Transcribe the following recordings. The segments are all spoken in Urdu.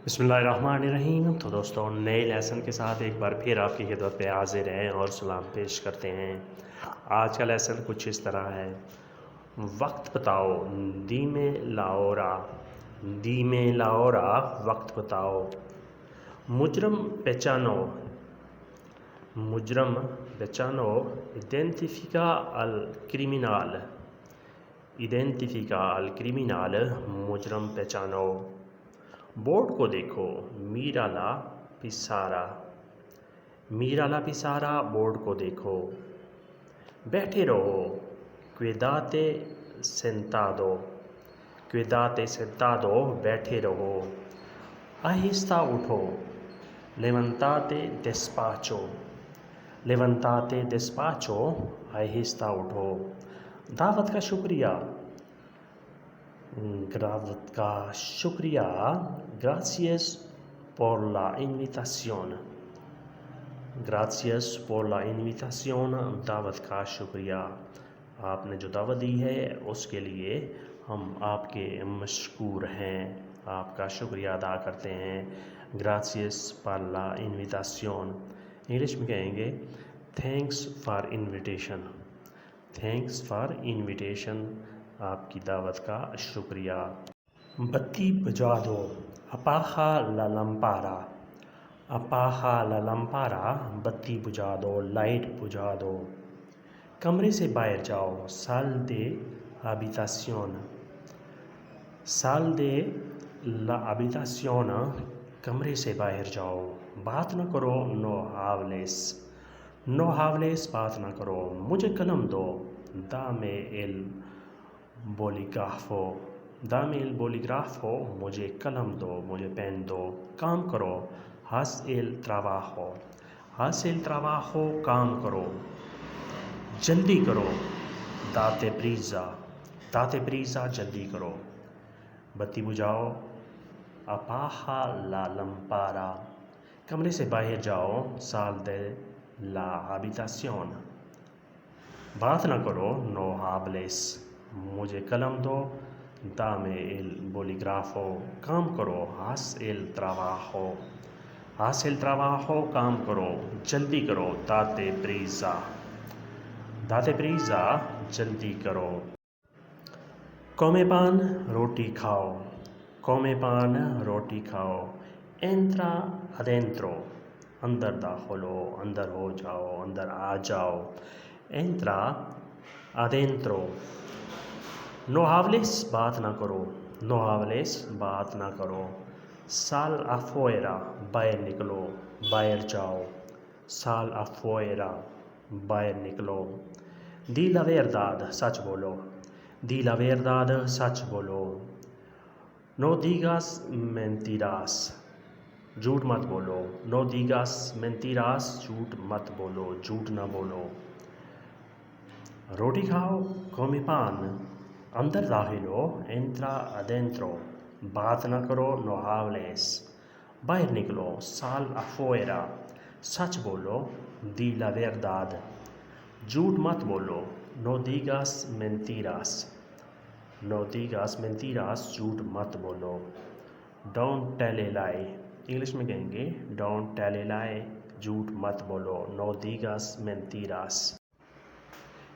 بسم اللہ الرحمن الرحیم۔ تو دوستوں، نئے لیسن کے ساتھ ایک بار پھر آپ کی خدمت پہ حاضر ہیں اور سلام پیش کرتے ہیں۔ آج کا لیسن کچھ اس طرح ہے: وقت بتاؤ، دیمے لاورا، دیمے لاورا، وقت بتاؤ۔ مجرم پہچانو، مجرم پہچانو، identifica al criminal، identifica al criminal، مجرم پہچانو۔ بورڈ کو دیکھو، میرا لا پسارا، میرا لا پسارا، بورڈ کو دیکھو۔ بیٹھے رہو، quédate sentado، quédate sentado، بیٹھے رہو۔ آہستہ اٹھو، levantate despacio، levantate despacio، آہستہ اٹھو۔ دعوت کا شکریہ، دعوت کا شکریہ، gracias por la invitación، gracias por la invitación، دعوت کا شکریہ، آپ نے جو دعوت دی ہے اس کے لیے ہم آپ کے مشکور ہیں، آپ کا شکریہ ادا کرتے ہیں۔ gracias por la invitación، English میں کہیں گے thanks for invitation، thanks for invitation، آپ کی دعوت کا شکریہ۔ بتی بجھا دو، apaga la lámpara، apaga la lámpara، بتی بجھا دو، لائٹ بجھا دو۔ کمرے سے باہر جاؤ، sal de habitación، sal de la habitación، کمرے سے باہر جاؤ۔ بات نہ کرو، no hables، no hables، بات نہ کرو۔ مجھے قلم دو، dame el bolígrafo، dame el bolígrafo، مجھے قلم دو، مجھے پین دو۔ کام کرو، haz el trabajo، haz el trabajo، کام کرو۔ جلدی کرو، date prisa، date prisa، جلدی کرو۔ بتی بجھاؤ، apaga la lámpara، کمرے سے باہر جاؤ، sal de la habitación۔ بات نہ کرو، no hables، مجھے قلم دو، dame el bolígrafo، کام کرو، haz el trabajo، haz el trabajo، کام کرو۔ جلدی کرو، date prisa، date prisa، جلدی کرو۔ come pan، روٹی کھاؤ، come pan، روٹی کھاؤ۔ entra adentro، اندر داخل ہو، اندر ہو جاؤ، اندر آ جاؤ۔ entra adentro۔ no hables، بات نہ کرو، no hables، بات نہ کرو۔ sal afuera، باہر نکلو، باہر جاؤ، sal afuera، باہر نکلو۔ di la verdad، سچ بولو، di la verdad، سچ بولو۔ no digas mentiras، جھوٹ مت بولو، no digas mentiras، جھوٹ مت بولو، جھوٹ نہ بولو۔ روٹی کھاؤ، come pan، اندر داخل ہو، entra adentro، بات نہ کرو، no hables، باہر نکلو، sal afuera، سچ بولو، di la verdad، جھوٹ مت بولو، no digas mentiras، no digas mentiras، جھوٹ مت بولو۔ don't tell a lie، English میں کہیں گے don't tell a lie، جھوٹ مت بولو، no digas mentiras۔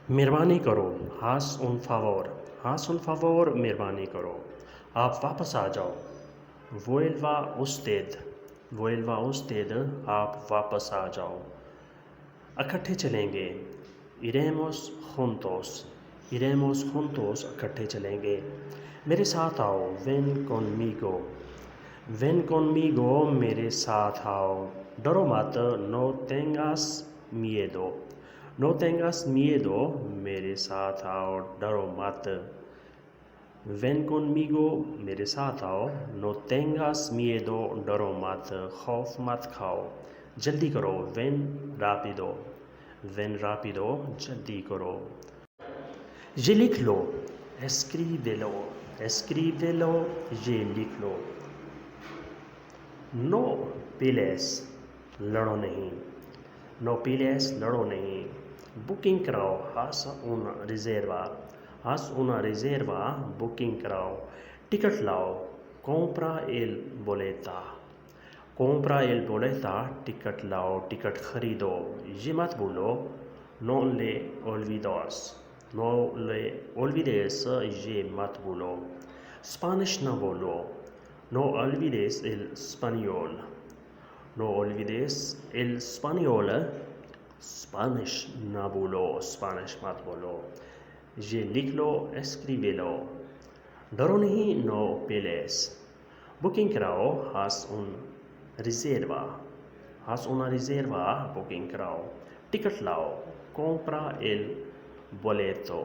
مہربانی کرو، haz un favor، haz un favor، مہربانی کرو۔ آپ واپس آ جاؤ، vuelva usted، vuelva usted، آپ واپس آ جاؤ۔ اکٹھے چلیں گے، iremos juntos، iremos juntos، اکٹھے چلیں گے۔ میرے ساتھ آؤ، ven conmigo، ven conmigo، میرے ساتھ آؤ۔ ڈرو مت، no tengas miedo، no tengas miedo، میرے ساتھ آؤ، ڈرو مت۔ ven conmigo، میرے ساتھ آؤ، no tengas miedo، ڈرو مت، خوف مت کھاؤ۔ جلدی کرو، ven rápido، ven rápido، جلدی کرو۔ یہ لکھ لو، escríbelo، escríbelo، یہ لکھ لو۔ no pelees، لڑو نہیں، no pelees، لڑو نہیں۔ بکنگ کراؤ، haz una reserva، haz una reserva، booking کراؤ۔ ٹکٹ لاؤ، compra el boleta، compra el boleto, ticket لاؤ ٹکٹ خریدو. یہ مت بولو no le olvides, no le olvides, یہ مت بولو. اسپانش نہ بولو no olvides el español, no olvides el español. Spanish نہ بولو اسپانش مت بولو. یہ لکھ لو escríbelo. ڈرو نہیں no peles. بکنگ کراؤ haz una reserva, بکنگ کراؤ. ٹکٹ لاؤ compra el boleto,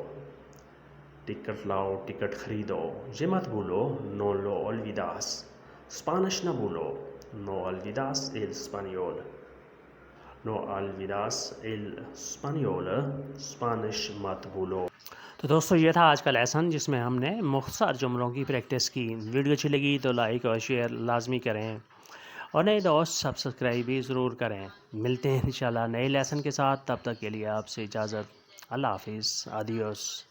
ٹکٹ لاؤ ٹکٹ خریدو. یہ مت بولو no lo olvides, اسپانش نہ بولو no olvides el español, no olvides el español. Spanish مت بولو. تو دوستو یہ تھا آج کا لیسن جس میں ہم نے مختصر جملوں کی پریکٹس کی. ویڈیو اچھی لگی تو لائک اور شیئر لازمی کریں اور نئے دوست سبسکرائب بھی ضرور کریں. ملتے ہیں انشاءاللہ نئے لیسن کے ساتھ. تب تک کے لیے آپ سے اجازت. اللہ حافظ. آدیوس.